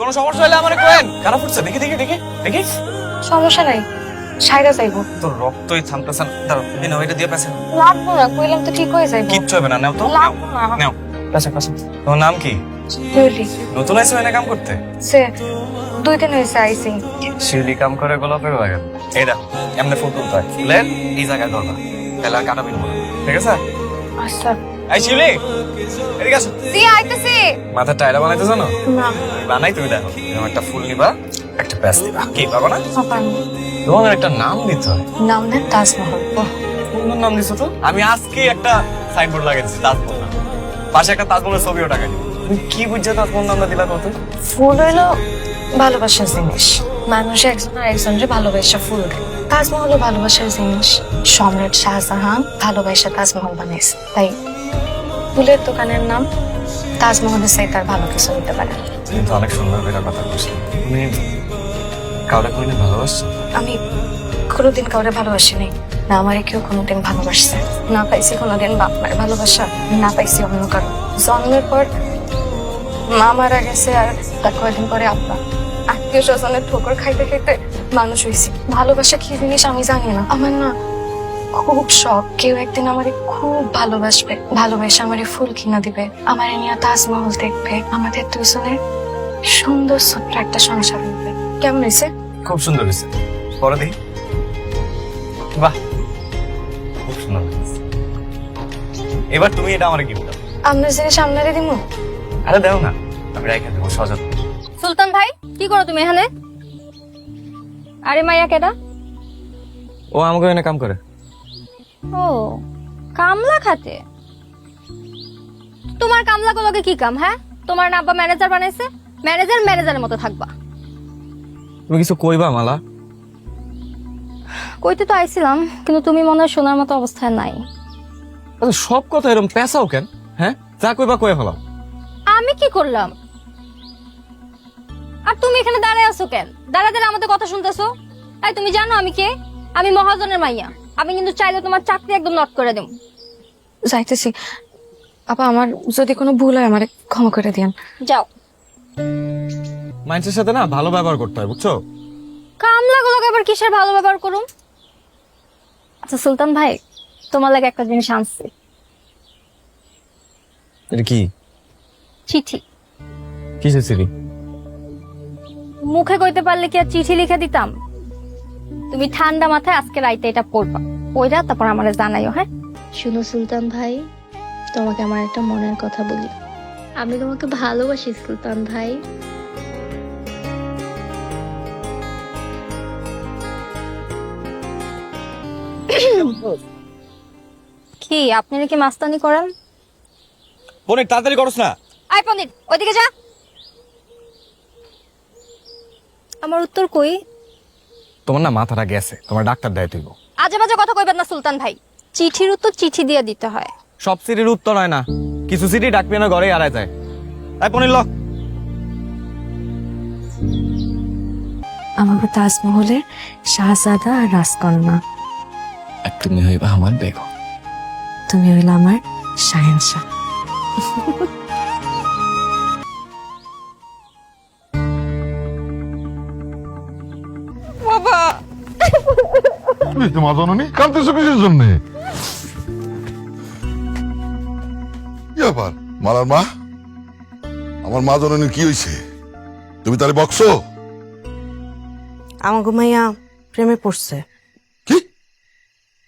কোনো সমস্যা হলে আমারে কোয়েন। খারাপ হচ্ছে, দেখি দেখি দেখি দেখি। সমস্যা নাই, সাইরা যাইবো। তোর রক্তই থামতেছে না। দাঁড়াও, এই নাও, এটা দিয়ে পেছে। লাগবো না, কইলাম তো ঠিক হয়ে যাইবো। কিচ্ছু হবে না, নাও তো। লাগবো না। নাও, পেছে পেছে। তোমার নাম কি? শিউলি। নতুন আইসো এনে কাম করতে? সে 2 দিন হয়েছে আইসি। শিউলি কাম করে গোলাপের বাগান। এই দেখো, এমনি ফুল তুলতে হয়। লেন, এই জায়গায় ধরবা। তাহলে আর কাটাবি না, ঠিক আছে? আচ্ছা। এই শিউলি, এদিকে আসো। জি আইতেছি। মাথার টায়রা বানাইতে জানো? না, আমি বানাই, তুমি দেখো। এরকম একটা ফুল নিবা, একটা প্যাচ দিবা। কি পাবো না? পাপার তোমার একটা নাম দিতে হয়। নাম দেন তাজমহল। বাহ, সুন্দর নাম দিছো তো। আমি আজকে একটা সাইনবোর্ড লাগাইছি তাজমহল নাম। পাশে একটা তাজমহলের ছবিও টাকাই। তুমি কি বুঝছো তাজমহল নামটা দিলা কত? ফুল হইলো ভালোবাসার জিনিস। মানুষ একজন আর একজনের ভালোবাসা ফুল দেয়। তাজমহলও ভালোবাসার জিনিস। সম্রাট শাহজাহান ভালোবাসা তাজমহল বানিয়েছে, তাই ফুলের দোকানের নাম তাজমহলের চাই তার ভালো কিছু হতে পারে। তুমি তো অনেক সুন্দর করে কথা বলছো। তুমি কাউকে কোনোদিন ভালোবাসছো? আমি কোনোদিন কাউরে ভালোবাসি নাই, না আমারে কেউ কোনোদিন ভালোবাসছে। না পাইছি কোনোদিন বাপ মায়ের ভালোবাসা, না পাইছি অন্য কারো। জন্মের পর মা মারা গেছে, আর তার কয়েকদিন পরে আব্বা। আত্মীয় স্বজনের ঠোকর খাইতে খাইতে মানুষ হয়েছি। ভালোবাসা কি জিনিস আমি জানি না। আমার না খুব শখ কেউ একদিন আমারে খুব ভালোবাসবে, ভালোবেসে আমারে ফুল কিনা দিবে, আমারে নিয়ে তাজমহল দেখবে, আমাদের দুজনের সুন্দর ছোট্ট একটা সংসার হবে। কেমন হয়েছে? খুব সুন্দর হয়েছে। পরে দেখি। বাহ, খুব সুন্দর হয়েছে। এবার তুমি এটা আমার গিফট দাও। আপনার জিনিস আপনারে দিমু? আরে দাও না, আমি রাইখা দেবো সযত্নে। সুলতান ভাই, কি করো তুমি এখানে? আরে মাইয়া কেডা? ও আমাকে এনে কাম করে। ও, কামলা খাতে। তোমার কামলা গুলোকে কি কাম? হ্যাঁ, তোমার না আব্বা ম্যানেজার বানাইছে? ম্যানেজারের মতো থাকবা। তুমি কিছু কইবা মালা? কইতে তো আইছিলাম, কিন্তু তুমি মনে হয় শোনার মতো অবস্থায় নাই। আচ্ছা, সব কথা এরকম পেঁচাও কেন? হ্যাঁ, যা কইবা কয়ে ফেলাও। আমি কি করলাম? আর তুমি এখানে দাঁড়ায় আছো কেন? দাঁড়াতে আমাদের কথা শুনতেছো? তাই তুমি জানো আমি কে? আমি মহাজনের মাইয়া। আমি কিন্তু চাইলে তোমার চাকরি একদম নট করে দেব। যাইতেছি। আপা, আমার যদি কোনো ভুল হয় আমারে ক্ষমা করে দিয়েন। যাও। মানুষের সাথে না ভালো ব্যবহার করতে হয়, বুঝছো? কামলা গুলোকে আবার কিসের ভালো ব্যবহার করুন? আচ্ছা সুলতান ভাই, তোমার লাগে একটা জিনিস আনছি। এটা কি? চিঠি। কিসের চিঠি? মুখে কইতে পারলে কি আর চিঠি লিখে দিতাম? তুমি ঠান্ডা মাথায় আজকে রাইতে এটা পড়বা, পড়া তারপর আমারে জানাইও। হ্যাঁ, শুনো সুলতান ভাই, তোমাকে আমার একটা মনের কথা বলি। আমি তোমাকে ভালোবাসি সুলতান ভাই। কি আপনি নাকি মাস্তানি করেন? বোনের তাড়াতাড়ি করছ না। আই পণ্ডিত, ওইদিকে যা। আমার উত্তর কই? তোমার না মাথাটা গেছে, তোমার ডাক্তার দেয় তুইব। আজে বাজে কথা কইবেন না সুলতান ভাই। চিঠির উত্তর চিঠি দিয়ে দিতে হয়। সব সিটির উত্তর হয় না, কিছু সিটি ডাকবি না ঘরে আড়াই যায়। তাই পনির ল। আমাকে তাজমহলের শাহজাদা আর রাজকন্যা, আর তুমি হইবা আমার বেগম। তুমি হইলে আমার শাহেনশাহ। বাবা, মা জননী কাঁদতেছো কিসের জন্য? কি ব্যাপার মালার মা? আমার মা জননী কি হয়েছে? তুমি তারে বকছো? আমাকে মাইয়া প্রেমে পড়ছে। কি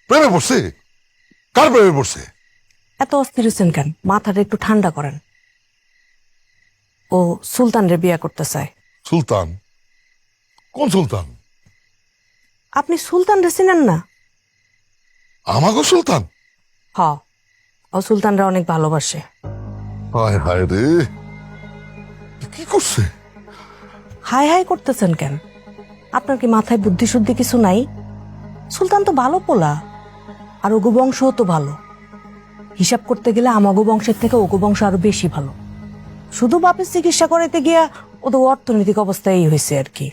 প্রেমে পড়ছে? কার প্রেমে পড়ছে? এত অস্থির হচ্ছেন কেন? মাথাটা একটু ঠান্ডা করেন। ও সুলতানরে বিয়ে করতে চায়। সুলতান? কোন সুলতান? আপনি সুলতানরে চিনেন না? আমাগো সুলতান? হ, ও সুলতানরা অনেক ভালোবাসে। হায় হায় রে, কি করছে? হাই হাই করতেছেন কেন? আপনার কি মাথায় বুদ্ধি শুদ্ধি কিছু নাই? সুলতান তো ভালো পোলা, আর ওগো বংশও তো ভালো। হিসাব করতে গেলে আমাগো বংশের থেকে ওগো বংশ আরো বেশি ভালো। শুধু বাপের চিকিৎসা করাইতে গিয়া ওদের অর্থনৈতিক অবস্থা এই হয়েছে আর কি।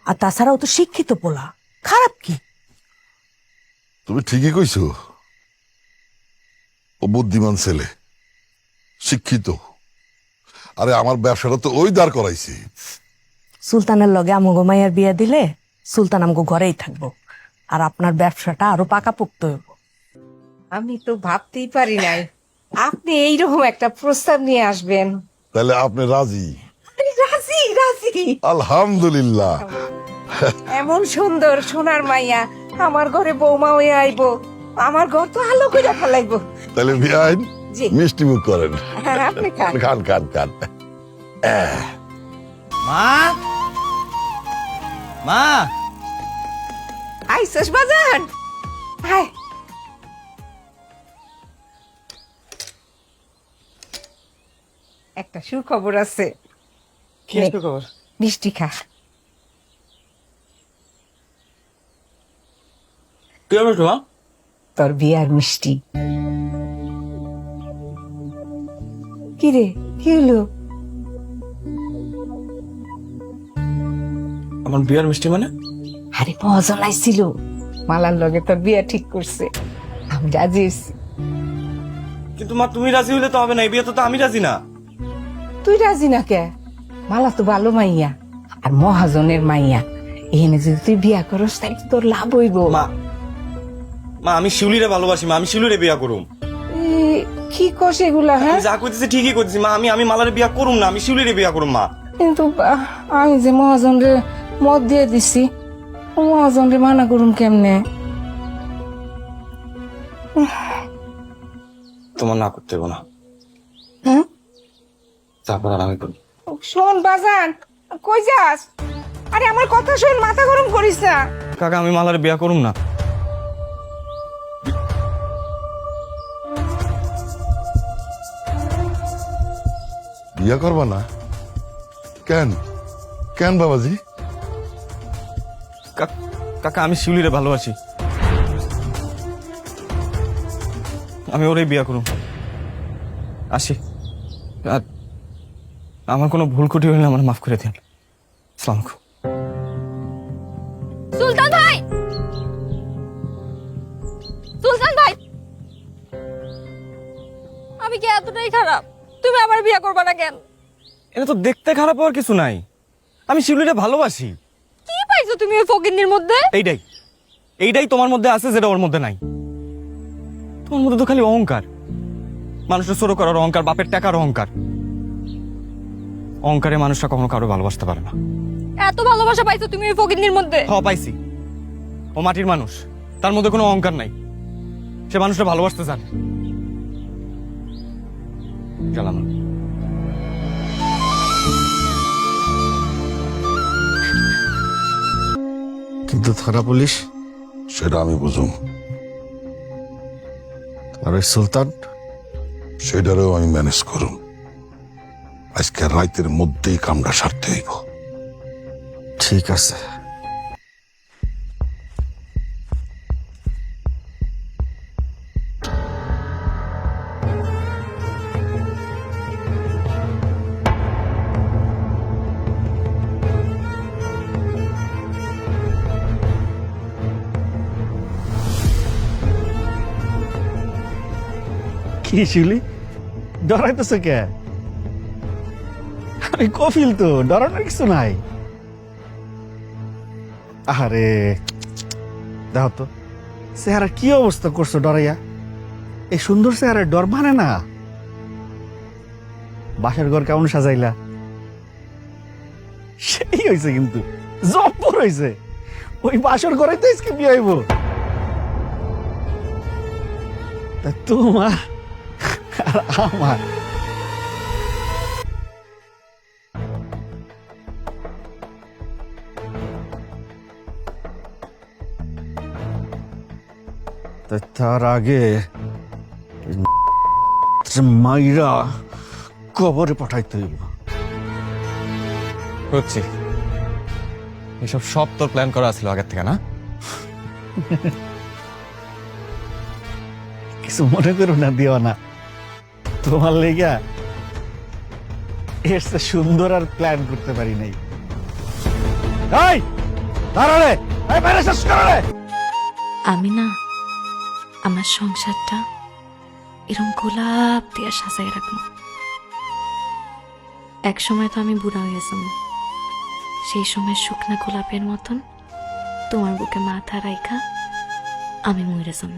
আর তাছাড়া ও তো শিক্ষিত পোলা, খারাপ কি? তুমি ঠিকই কইছো, ও বুদ্ধিমান ছেলে, শিক্ষিত। আরে আমার ব্যবসাটা তো ওই দাঁড় করাইছি। সুলতানের লগে আমগো মাইয়ার বিয়া দিলে সুলতান আমগো ঘরেই থাকবো, আর আপনার ব্যবসাটা আরো পাকাপোক্ত হইব। আমি তো ভাবতেই পারি নাই আপনি এইরকম একটা প্রস্তাব নিয়ে আসবেন। তাহলে আপনি রাজি? রাজি রাজি। আলহামদুলিল্লাহ। এমন সুন্দর সোনার মাইয়া আমার ঘরে বৌমা হয়ে আইবো, আমার ঘর তো আলো করে ফেলাইবো। তাহলে বিয়াইন জি। মিষ্টি মুখ করেন। হ্যাঁ, আপনি খান। খান খান খান। মা, মা, আইসস বাজান, হায় একটা সুখবর আছে। কি আছে খবর? মিষ্টি খা। কি হবে তোমার? তোর বিয়ার মিষ্টি। কি রে, কি হলো? আমার বিয়ার মিষ্টি মানে? আরে মহাজন আইছিল, মালার লগে তোর বিয়া ঠিক করছে, আমি রাজি হইছি। কিন্তু মা, তুমি রাজি হইলে তো হবে না, এই বিয়ে তো আমি রাজি না। তুই রাজি না কে? মালা তো ভালো মাইয়া, আর মহাজনের মাইয়া, এখানে যদি তুই বিয়া করস তাহলে তোর লাভ হইব। মা, মা আমি শিউলিরে ভালোবাসি মা, আমি শিউলিরে বিয়া করুম। কি কস এগুলা? হ্যাঁ, যা কইতেছি ঠিকই কইতেছি মা, আমি মালারে বিয়া করুম না, আমি শিউলিরে বিয়া করুম মা। কিন্তু আমি যে মহাজনরে মদ দিয়ে দিছি, মহাজনরে মানা করুম কেমনে? তোমার না করতে হবে না, হ্যাঁ, তারপর আর আমি করি। শোন বাজান, কই যাস? আরে আমার কথা শোন, মাথা গরম করিস না। কাকা আমি মালারে বিয়া করুম না। বিয়া করবা না? কেন কেন বাবাজি? কাকা আমি শিউলিরে ভালোবাসি, আমি ওরে বিয়া করুম। আসি, আর আমার কোনো ভুল কুটি হইলে আমার মাফ করে দিন। আসসালামু আলাইকুম। সুলতান ভাই, সুলতান ভাই, আমি কি এতটাই খারাপ? তুমি আমার বিয়ে করবে না কেন? এটা তো দেখতে খারাপ হওয়ার কিছু নাই, আমি শিউলিরে ভালোবাসি। কি পাইছো তুমি ওই ফকিন্নির মধ্যে? এইটাই তোমার মধ্যে আছে যেটা ওর মধ্যে নাই। তোমার মধ্যে তো খালি অহংকার, মানুষের ছোট করার অহংকার, বাপের টাকার অহংকার। অহংকারে মানুষরা কখনো কারো ভালোবাসতে পারে না। এত ভালোবাসা পাইছো তুমি ওই ফকিন্নির মধ্যে? পাইছি। ও মাটির মানুষ, তার মধ্যে কোনো অহংকার নাই, সে মানুষটা ভালোবাসতে জানে। গেলাম। কিন্তু ধরা পুলিশ, সেটা আমি বুঝুম, আর ওই সুলতান, সেটারও আমি ম্যানেজ করুম। আজকে রাতের মধ্যেই কামটা সারতে হইব। ঠিক আছে। কি শিউলি, ডরাইতেছ কে? আরে কফিল তো, ডরানোর কিছু নাই। আরে দেখো তো চেহারা কি অবস্থা করছো ডরাইয়া। এই সুন্দর চেহারা ডর মানে না। বাসার ঘর কেমন সাজাইলা, সেই হয়েছে, কিন্তু জব্বর হয়েছে। ওই বাসর ঘরে তো আজকে বিয়ে হইব। তা তোমার আর আমার তার আগে মাইরা কবরে পাঠাইতে হইব। হচ্ছে এসব সব তোর প্ল্যান করা ছিল আগের থেকে না? কিছু মনে করো না, দিও না। তোমার লেগা এর চেয়ে সুন্দর আর প্ল্যান করতে পারি নাই। এই দাঁড়ালে, এই বাইরে শেষ করলে। আমি না আমার সংসারটা এরকম গোলাপ দিয়ে সাজাই রাখবো। এক সময় তো আমি বুড়া হয়ে গেছিলাম, সেই সময় শুকনা গোলাপের মতন তোমার বুকে মাথা রাইখা আমি মরে যাম।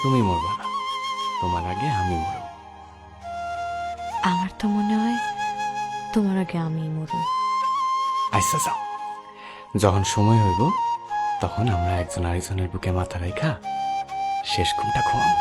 তুমি মরবা না, তোমার আগে আমি মরব। আমার তো মনে হয় তোমার আগে আমি মরব। আচ্ছা যাও, যখন সময় হইব তখন আমরা একজন আরেকজনের বুকে মাথা রাখা শেষ ঘুমটা ঘুমাবো।